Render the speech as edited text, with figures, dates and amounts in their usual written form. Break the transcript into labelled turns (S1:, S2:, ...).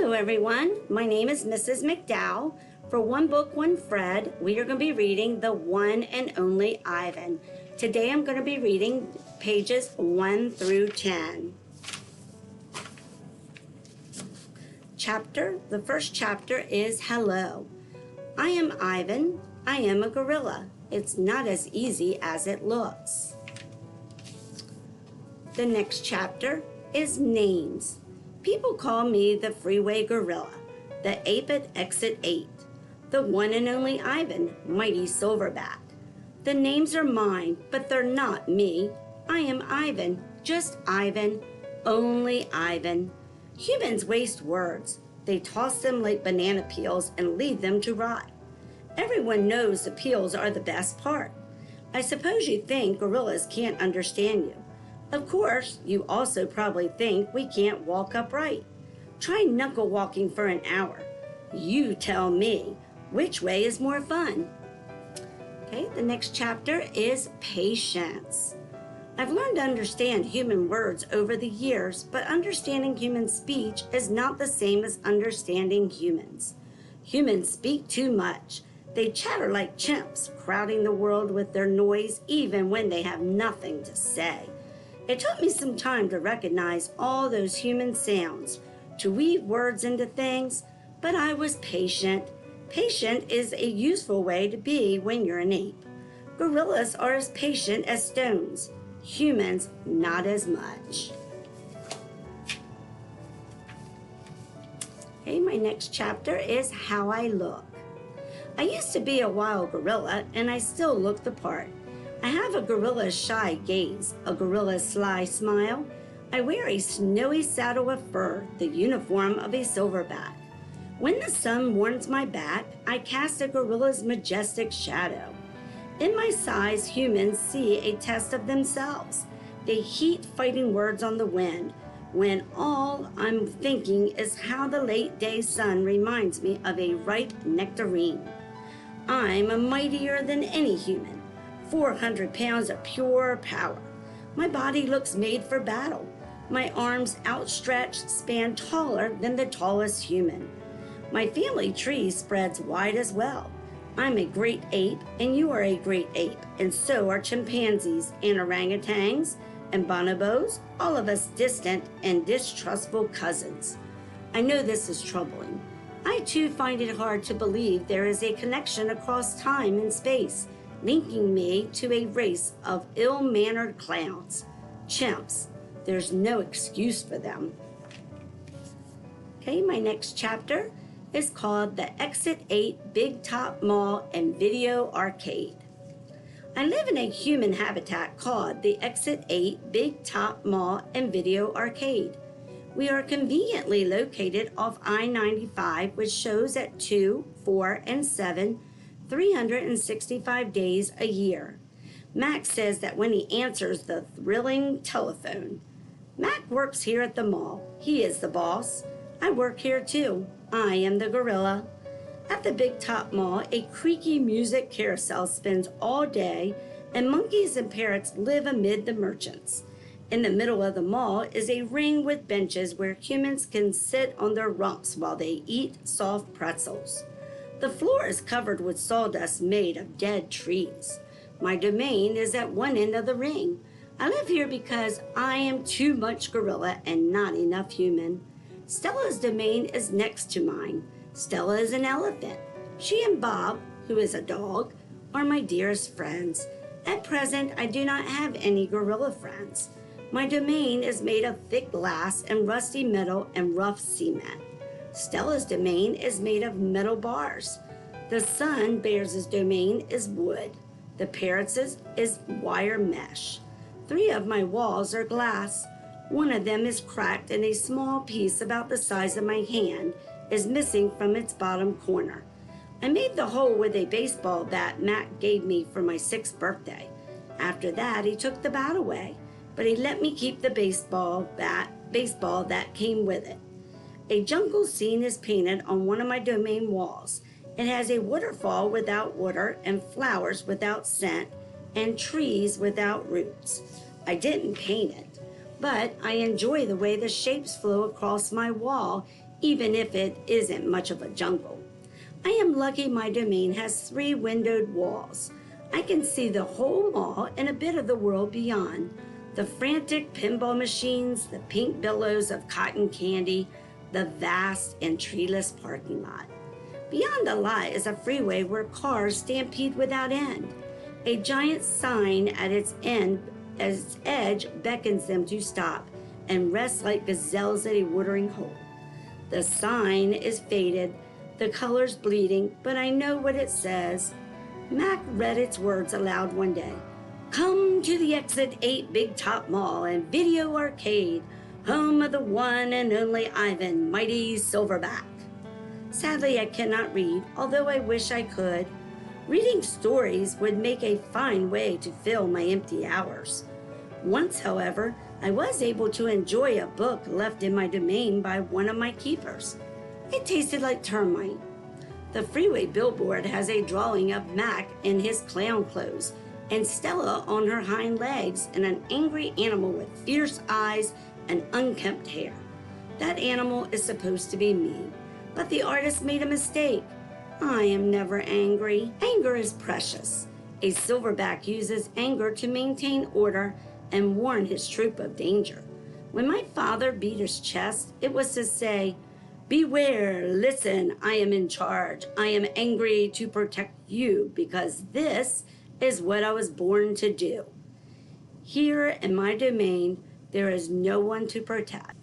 S1: Hello everyone, my name is Mrs. McDowell. For One Book, One Fred, we are going to be reading The One and Only Ivan. Today I'm going to be reading pages 1 through 10. The first chapter is Hello. I am Ivan. I am a gorilla. It's not as easy as it looks. The next chapter is Names. People call me the freeway gorilla, the ape at exit 8, the one and only Ivan, mighty silverback. The names are mine, but they're not me. I am Ivan, just Ivan, only Ivan. Humans waste words. They toss them like banana peels and leave them to rot. Everyone knows the peels are the best part. I suppose you think gorillas can't understand you. Of course, you also probably think we can't walk upright. Try knuckle walking for an hour. You tell me, which way is more fun? Okay, the next chapter is Patience. I've learned to understand human words over the years, but understanding human speech is not the same as understanding humans. Humans speak too much. They chatter like chimps, crowding the world with their noise even when they have nothing to say. It took me some time to recognize all those human sounds, to weave words into things, but I was patient. Patient is a useful way to be when you're an ape. Gorillas are as patient as stones. Humans, not as much. Okay, my next chapter is How I Look. I used to be a wild gorilla, and I still look the part. I have a gorilla's shy gaze, a gorilla's sly smile. I wear a snowy saddle of fur, the uniform of a silverback. When the sun warms my back, I cast a gorilla's majestic shadow. In my size, humans see a test of themselves. They heat fighting words on the wind, when all I'm thinking is how the late day sun reminds me of a ripe nectarine. I'm mightier than any human. 400 pounds of pure power. My body looks made for battle. My arms outstretched span taller than the tallest human. My family tree spreads wide as well. I'm a great ape, and you are a great ape, and so are chimpanzees and orangutans and bonobos, all of us distant and distrustful cousins. I know this is troubling. I too find it hard to believe there is a connection across time and space, linking me to a race of ill-mannered clowns, chimps. There's no excuse for them. Okay, my next chapter is called The Exit 8 Big Top Mall and Video Arcade. I live in a human habitat called the Exit 8 Big Top Mall and Video Arcade. We are conveniently located off I-95 with shows at 2, 4, and 7, 365 days a year. Mac says that when he answers the thrilling telephone. Mac works here at the mall. He is the boss. I work here too. I am the gorilla. At the Big Top Mall, a creaky music carousel spins all day, and monkeys and parrots live amid the merchants. In the middle of the mall is a ring with benches where humans can sit on their rumps while they eat soft pretzels. The floor is covered with sawdust made of dead trees. My domain is at one end of the ring. I live here because I am too much gorilla and not enough human. Stella's domain is next to mine. Stella is an elephant. She and Bob, who is a dog, are my dearest friends. At present, I do not have any gorilla friends. My domain is made of thick glass and rusty metal and rough cement. Stella's domain is made of metal bars. The sun bear's domain is wood. The parrot's is wire mesh. 3 of my walls are glass. One of them is cracked, and a small piece about the size of my hand is missing from its bottom corner. I made the hole with a baseball bat Mac gave me for my 6th birthday. After that, he took the bat away, but he let me keep the baseball that came with it. A jungle scene is painted on one of my domain walls. It has a waterfall without water and flowers without scent and trees without roots. I didn't paint it. but I enjoy the way the shapes flow across my wall, even if it isn't much of a jungle. I am lucky my domain has 3 windowed walls. I can see the whole mall and a bit of the world beyond. The frantic pinball machines, the pink billows of cotton candy, the vast and treeless parking lot. Beyond the lot is a freeway where cars stampede without end. A giant sign at its edge beckons them to stop and rest like gazelles at a watering hole. The sign is faded, the colors bleeding, but I know what it says. Mac read its words aloud one day. Come to the Exit 8 Big Top Mall and Video Arcade, home of the one and only Ivan, mighty Silverback. Sadly, I cannot read, although I wish I could. Reading stories would make a fine way to fill my empty hours. Once, however, I was able to enjoy a book left in my domain by one of my keepers. It tasted like termite. The freeway billboard has a drawing of Mac in his clown clothes and Stella on her hind legs and an angry animal with fierce eyes and unkempt hair. That animal is supposed to be me, but the artist made a mistake. I am never angry. Anger is precious. A silverback uses anger to maintain order and warn his troop of danger. When my father beat his chest, it was to say, beware, listen, I am in charge. I am angry to protect you because this is what I was born to do. Here in my domain, there is no one to protect.